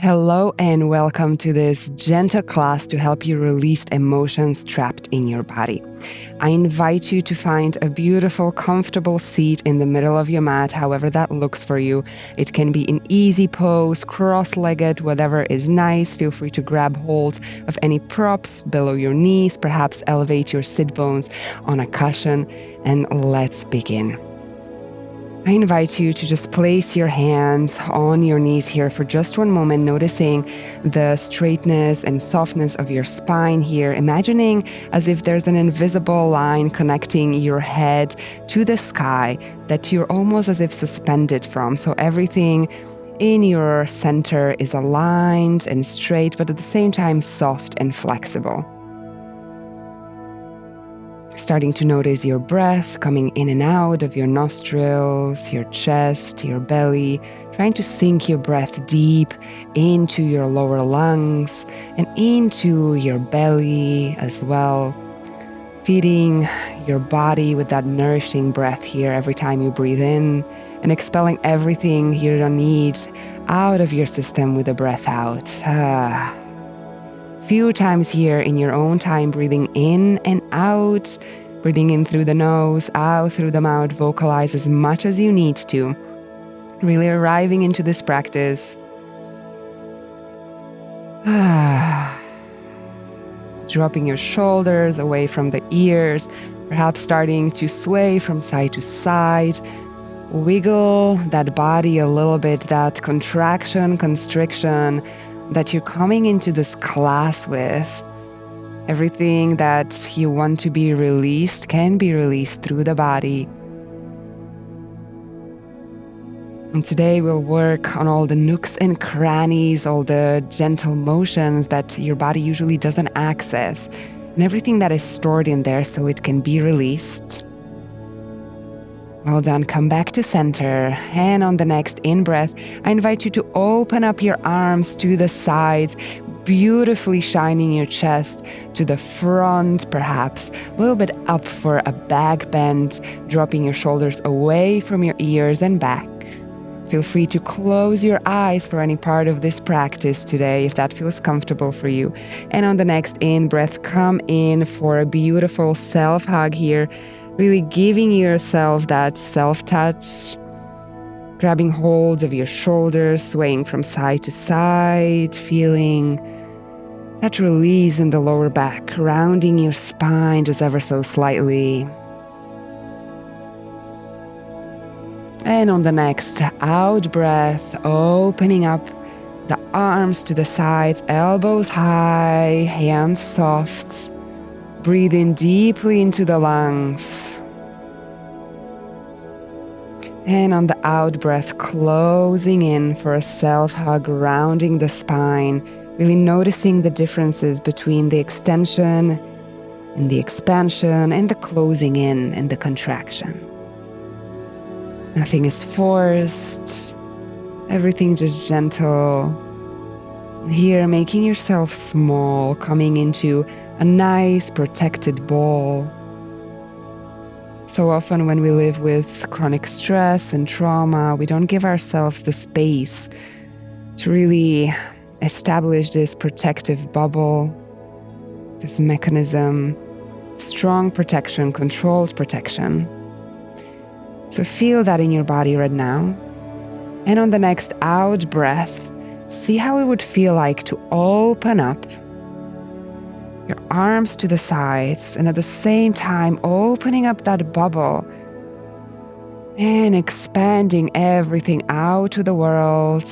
Hello and welcome to this gentle class to help you release emotions trapped in your body. I invite you to find a beautiful, comfortable seat in the middle of your mat, however that looks for you. It can be an easy pose, cross-legged, whatever is nice. Feel free to grab hold of any props below your knees, perhaps elevate your sit bones on a cushion, and let's begin. I invite you to just place your hands on your knees here for just one moment, noticing the straightness and softness of your spine here, imagining as if there's an invisible line connecting your head to the sky that you're almost as if suspended from. So everything in your center is aligned and straight, but at the same time soft and flexible. Starting to notice your breath coming in and out of your nostrils, your chest, your belly, trying to sink your breath deep into your lower lungs and into your belly as well. Feeding your body with that nourishing breath here every time you breathe in and expelling everything you don't need out of your system with the breath out. Few times here in your own time, breathing in and out, breathing in through the nose, out through the mouth. Vocalize as much as you need to. Really arriving into this practice. Dropping your shoulders away from the ears, perhaps starting to sway from side to side. Wiggle that body a little bit, that contraction, constriction that you're coming into this class with. Everything that you want to be released can be released through the body. And today we'll work on all the nooks and crannies, all the gentle motions that your body usually doesn't access, and everything that is stored in there so it can be released. Well done. Come back to center. And on the next in-breath, I invite you to open up your arms to the sides, beautifully shining your chest to the front, perhaps a little bit up for a back bend, dropping your shoulders away from your ears and back. Feel free to close your eyes for any part of this practice today, if that feels comfortable for you. And on the next in-breath, come in for a beautiful self-hug here. Really giving yourself that self-touch, grabbing hold of your shoulders, swaying from side to side, feeling that release in the lower back, rounding your spine just ever so slightly. And on the next out breath, opening up the arms to the sides, elbows high, hands soft. Breathe in deeply into the lungs. And on the out breath, closing in for a self-hug, rounding the spine, really noticing the differences between the extension and the expansion and the closing in and the contraction. Nothing is forced, everything just gentle. Here, making yourself small, coming into a nice protected ball. So often when we live with chronic stress and trauma, we don't give ourselves the space to really establish this protective bubble, this mechanism, strong protection, controlled protection. So feel that in your body right now. And on the next out breath, see how it would feel like to open up your arms to the sides and at the same time opening up that bubble and expanding everything out to the world.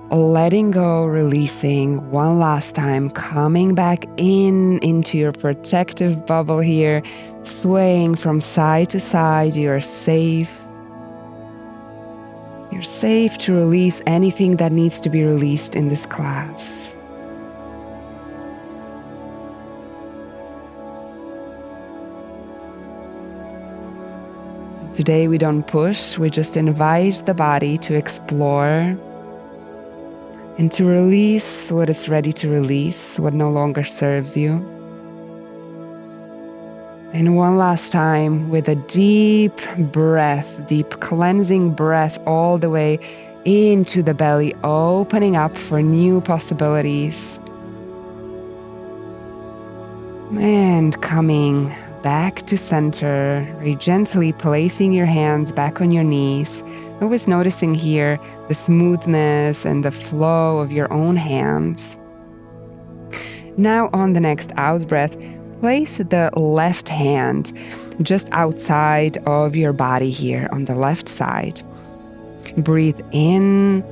Letting go, releasing one last time, coming back into your protective bubble here, swaying from side to side. You're safe. You're safe to release anything that needs to be released in this class. Today we don't push, we just invite the body to explore and to release what it's ready to release, what no longer serves you. And one last time with a deep breath, deep cleansing breath all the way into the belly, opening up for new possibilities. And coming back to center, very gently placing your hands back on your knees, always noticing here the smoothness and the flow of your own hands. Now on the next out breath, place the left hand just outside of your body here on the left side. Breathe in,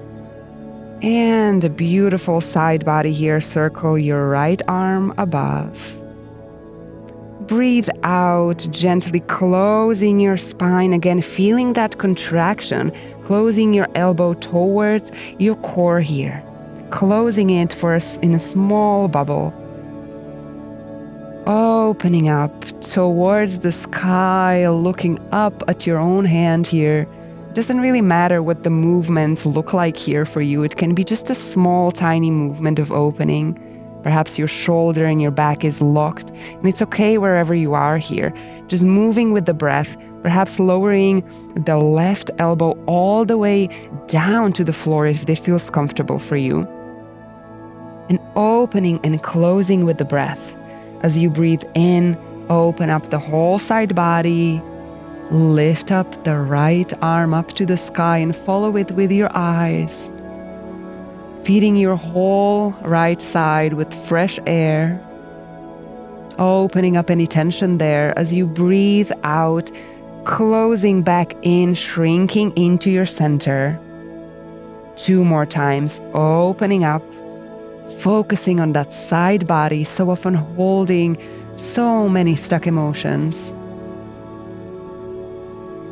and a beautiful side body here. Circle your right arm above. Breathe out, gently closing your spine, again feeling that contraction, closing your elbow towards your core here, closing it in a small bubble. Opening up towards the sky, looking up at your own hand here. It doesn't really matter what the movements look like here for you. It can be just a small, tiny movement of opening. Perhaps your shoulder and your back is locked, and it's okay wherever you are here. Just moving with the breath, perhaps lowering the left elbow all the way down to the floor if it feels comfortable for you. And opening and closing with the breath. As you breathe in, open up the whole side body, lift up the right arm up to the sky and follow it with your eyes. Feeding your whole right side with fresh air, opening up any tension there as you breathe out, closing back in, shrinking into your center. 2 more times, opening up, focusing on that side body, so often holding so many stuck emotions.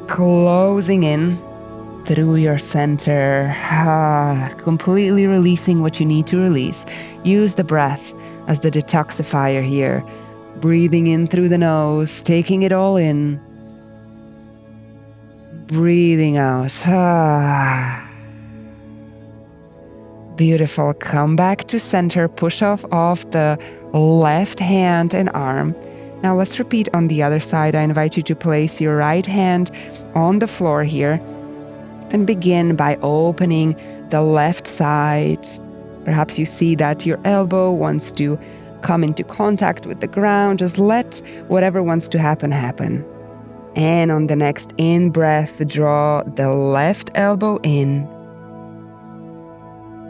Closing in through your center, completely releasing what you need to release. Use the breath as the detoxifier here. Breathing in through the nose, taking it all in. Breathing out. Beautiful. Come back to center. Push off the left hand and arm. Now let's repeat on the other side. I invite you to place your right hand on the floor here. And begin by opening the left side. Perhaps you see that your elbow wants to come into contact with the ground. Just let whatever wants to happen, happen. And on the next in-breath, draw the left elbow in.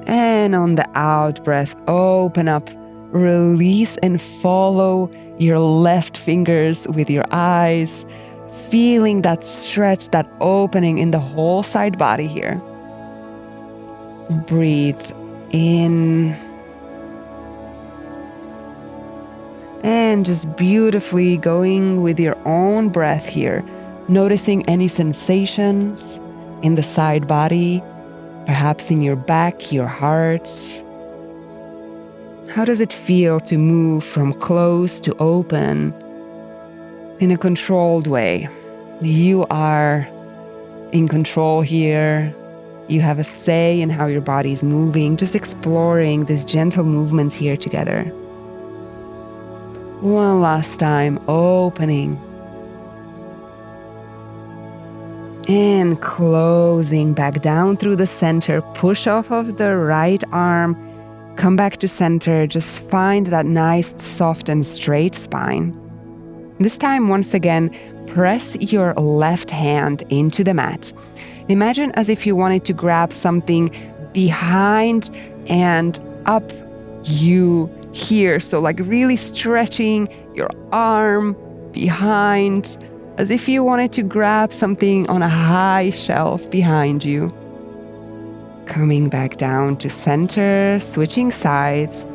And on the out-breath, open up, release, and follow your left fingers with your eyes. Feeling that stretch, that opening in the whole side body here. Breathe in. And just beautifully going with your own breath here. Noticing any sensations in the side body, perhaps in your back, your heart. How does it feel to move from closed to open in a controlled way? You are in control here. You have a say in how your body is moving, just exploring these gentle movements here together. One last time, opening. And closing back down through the center. Push off of the right arm. Come back to center. Just find that nice, soft and straight spine. This time, once again, press your left hand into the mat. Imagine as if you wanted to grab something behind and up you here. So like really stretching your arm behind, as if you wanted to grab something on a high shelf behind you. Coming back down to center, switching sides.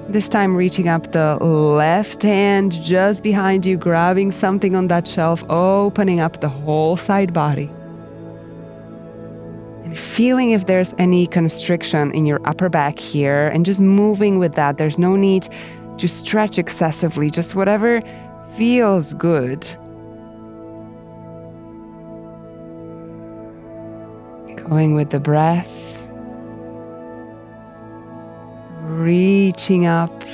This time reaching up the left hand just behind you, grabbing something on that shelf, opening up the whole side body. And feeling if there's any constriction in your upper back here, and just moving with that. There's no need to stretch excessively, just whatever feels good. Going with the breath. Reaching up.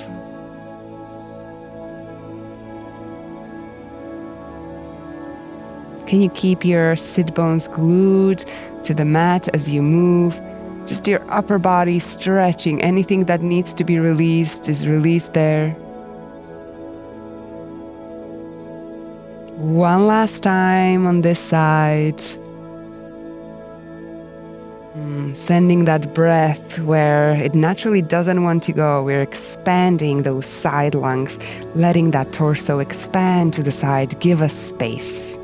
Can you keep your sit bones glued to the mat as you move? Just your upper body stretching. Anything that needs to be released is released there. One last time on this side. Sending that breath where it naturally doesn't want to go. We're expanding those side lungs, letting that torso expand to the side. Give us space.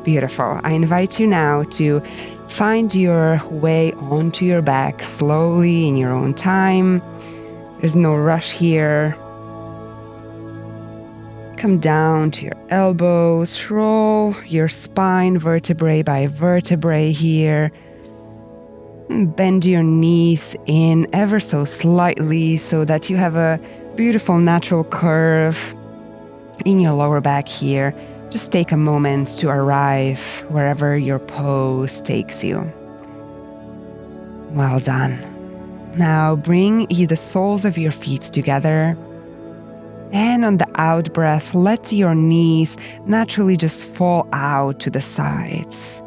Beautiful. I invite you now to find your way onto your back slowly in your own time. There's no rush here. Come down to your elbows. Roll your spine vertebrae by vertebrae here. Bend your knees in ever so slightly so that you have a beautiful natural curve in your lower back here. Just take a moment to arrive wherever your pose takes you. Well done. Now bring the soles of your feet together. And on the out breath, let your knees naturally just fall out to the sides.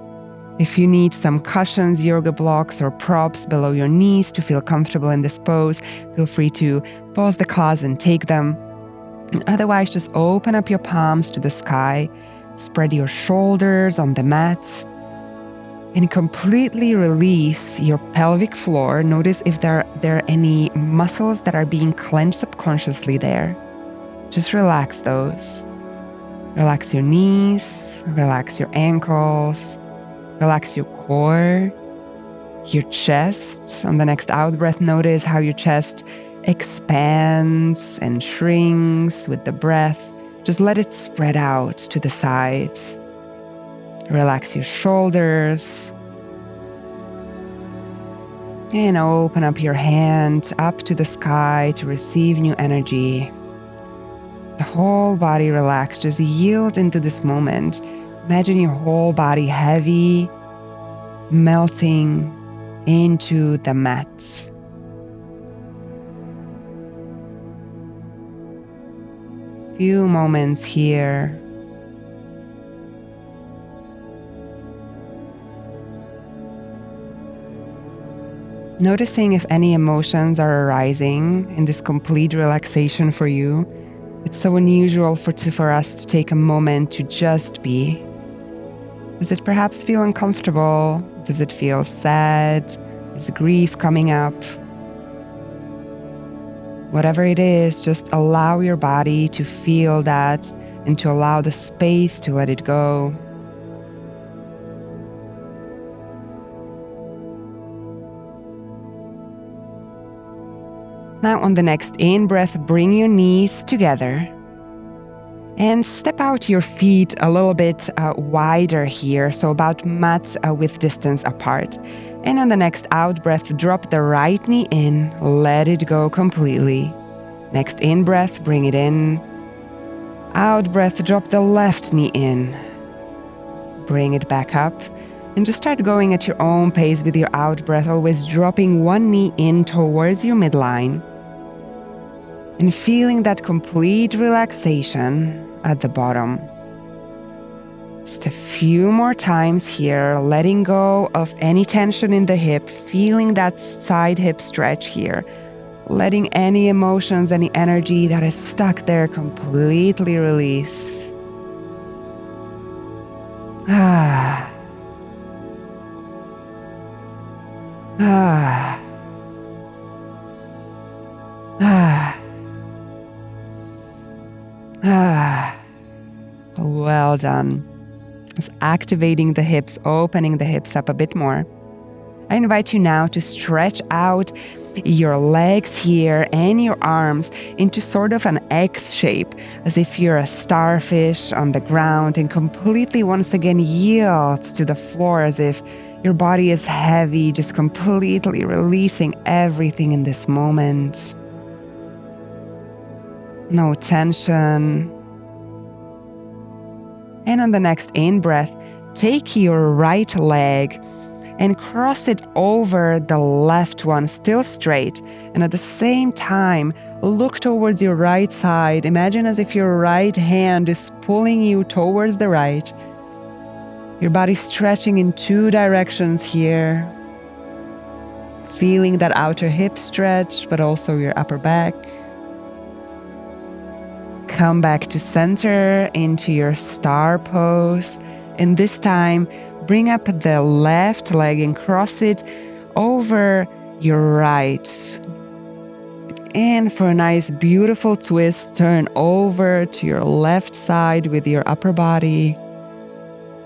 If you need some cushions, yoga blocks, or props below your knees to feel comfortable in this pose, feel free to pause the class and take them. And otherwise, just open up your palms to the sky, spread your shoulders on the mat, and completely release your pelvic floor. Notice if there are any muscles that are being clenched subconsciously there. Just relax those. Relax your knees, relax your ankles, relax your core, your chest. On the next out breath, notice how your chest expands and shrinks with the breath. Just let it spread out to the sides. Relax your shoulders. And open up your hand up to the sky to receive new energy. The whole body relaxed. Just yield into this moment. Imagine your whole body heavy, melting into the mat. Few moments here. Noticing if any emotions are arising in this complete relaxation for you. It's so unusual for us to take a moment to just be. Does it perhaps feel uncomfortable? Does it feel sad? Is grief coming up? Whatever it is, just allow your body to feel that and to allow the space to let it go. Now on the next in-breath, bring your knees together. And step out your feet a little bit wider here, so about mat width distance apart. And on the next out breath, drop the right knee in, let it go completely. Next in breath, bring it in. Out breath, drop the left knee in. Bring it back up. And just start going at your own pace with your out breath, always dropping one knee in towards your midline. And feeling that complete relaxation at the bottom. Just a few more times here, letting go of any tension in the hip, feeling that side hip stretch here, letting any emotions, any energy that is stuck there completely release. Ah. Ah. Ah. Ah. Well done. Just activating the hips, opening the hips up a bit more. I invite you now to stretch out your legs here and your arms into sort of an X shape, as if you're a starfish on the ground, and completely once again yield to the floor as if your body is heavy, just completely releasing everything in this moment. No tension. And on the next in-breath, take your right leg and cross it over the left one, still straight. And at the same time, look towards your right side. Imagine as if your right hand is pulling you towards the right. Your body stretching in two directions here. Feeling that outer hip stretch, but also your upper back. Come back to center into your star pose. And this time, bring up the left leg and cross it over your right. And for a nice, beautiful twist, turn over to your left side with your upper body.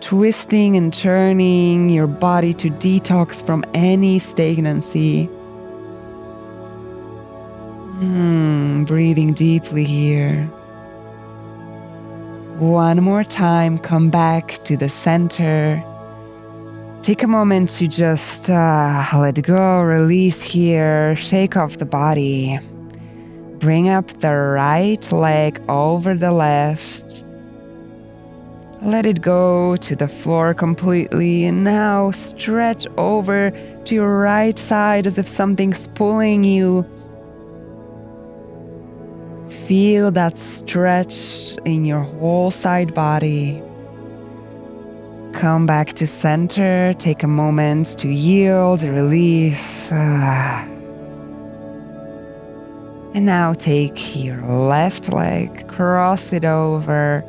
Twisting and turning your body to detox from any stagnancy. Breathing deeply here. One more time, come back to the center. Take a moment to just let go, release here, shake off the body. Bring up the right leg over the left. Let it go to the floor completely, and now stretch over to your right side as if something's pulling you. Feel that stretch in your whole side body. Come back to center, take a moment to yield, release. And now take your left leg, cross it over.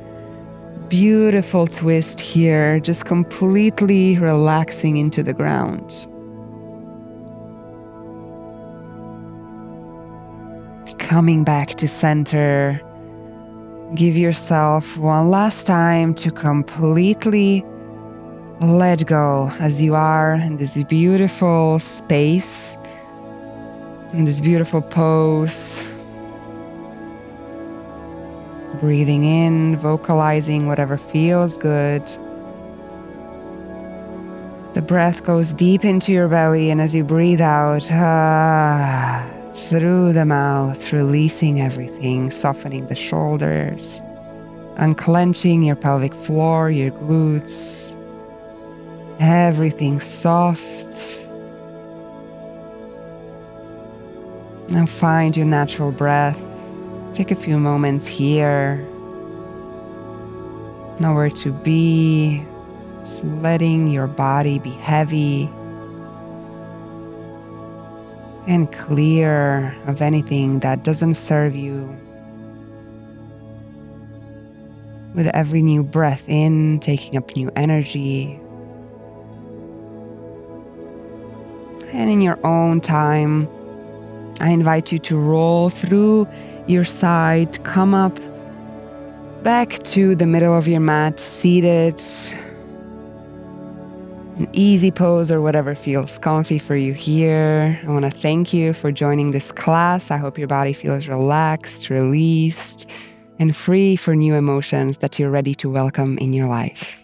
Beautiful twist here, just completely relaxing into the ground. Coming back to center, give yourself one last time to completely let go as you are in this beautiful space, in this beautiful pose. Breathing in, vocalizing whatever feels good. The breath goes deep into your belly, and as you breathe out, through the mouth, releasing everything, softening the shoulders, unclenching your pelvic floor, your glutes, everything soft. Now find your natural breath. Take a few moments here. Nowhere to be. Just letting your body be heavy and clear of anything that doesn't serve you. With every new breath in, taking up new energy. And in your own time, I invite you to roll through your side, come up back to the middle of your mat, seated, an easy pose or whatever feels comfy for you here. I want to thank you for joining this class. I hope your body feels relaxed, released, and free for new emotions that you're ready to welcome in your life.